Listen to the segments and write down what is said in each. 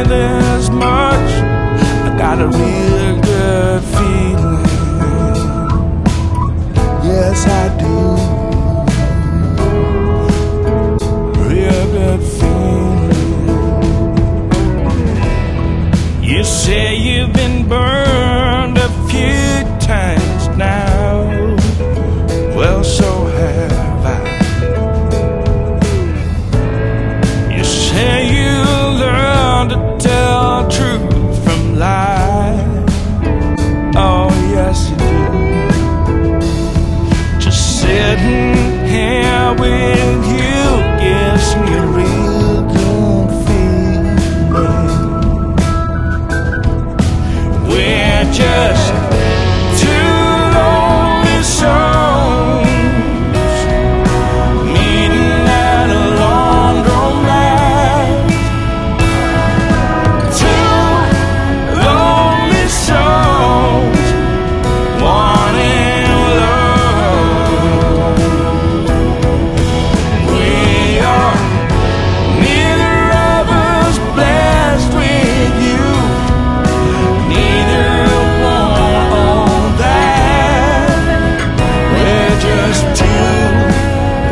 this much, I got a real good feeling. Yes, I do. Real good feeling. You say you've been burned a few times now. Well, so have I. You say you learn to tell truth from lies. Oh, yes, you do. Just sitting here with you gives me a real good feeling. We're just two lonely souls meeting at a laundromat. Two lonely souls wanting love. We are neither of us blessed with you. Neither want all that. We're just two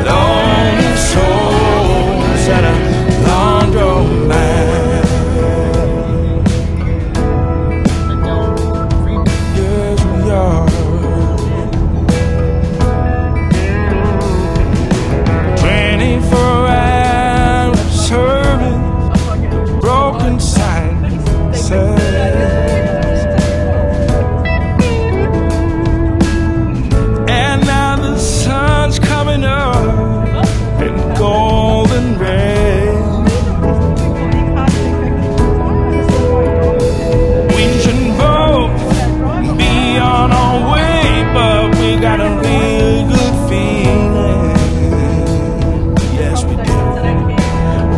lonely souls at a laundromat. Yes, we are. 24-hour service, broken silences. And now the sun's coming up in golden rays. We should both be on our way, but we got a real good feeling. Yes, we do.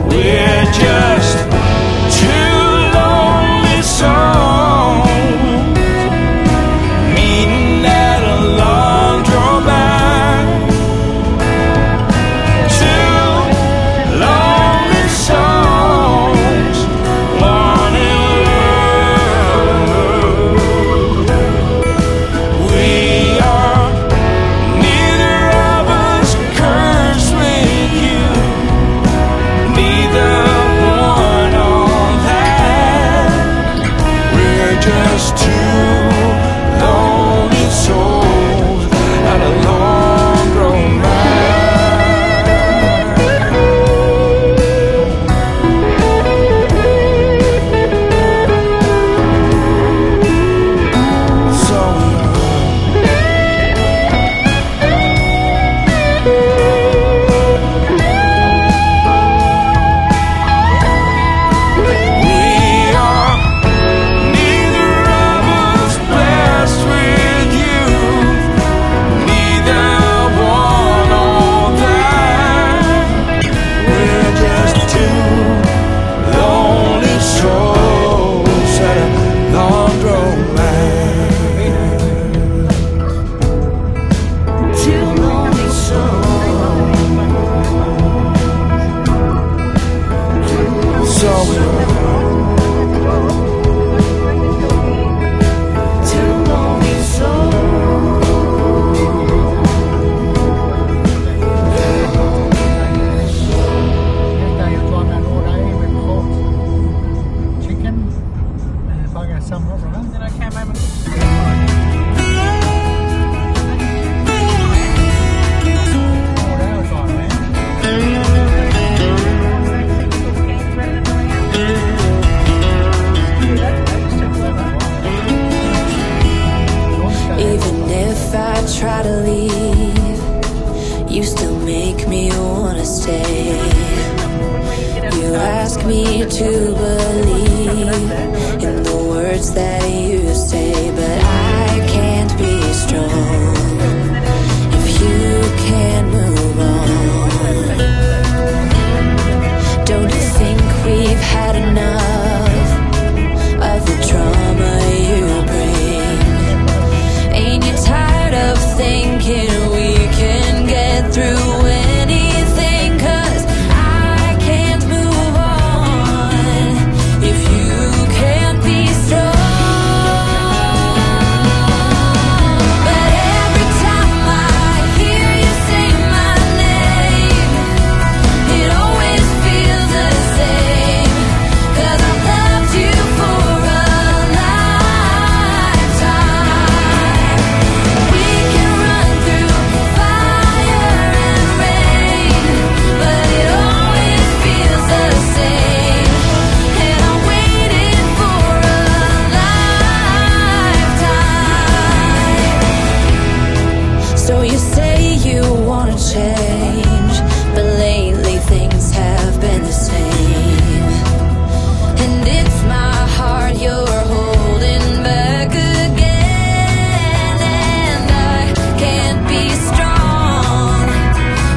We're just two lonely souls meeting at a laundromat. Two lonely souls wanting love. We are neither of us cursed with you. Neither want all that. We're just two lonely souls at a laundromat. So we are neither of us blessed with you. Neither want all that. We're just two lonely souls at a laundromat. Two lonely souls. So we are. Two lonely souls. Chicken, if I get some over that, then I can't have it. Even if I try to leave, you still make me wanna stay. You ask me to believe in the words that you say, but I can't be strong if you can't move on. Don't you think we've had enough of the trauma you bring? Ain't you tired of thinking we can get through anything? 'Cause I can't move on if you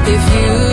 If you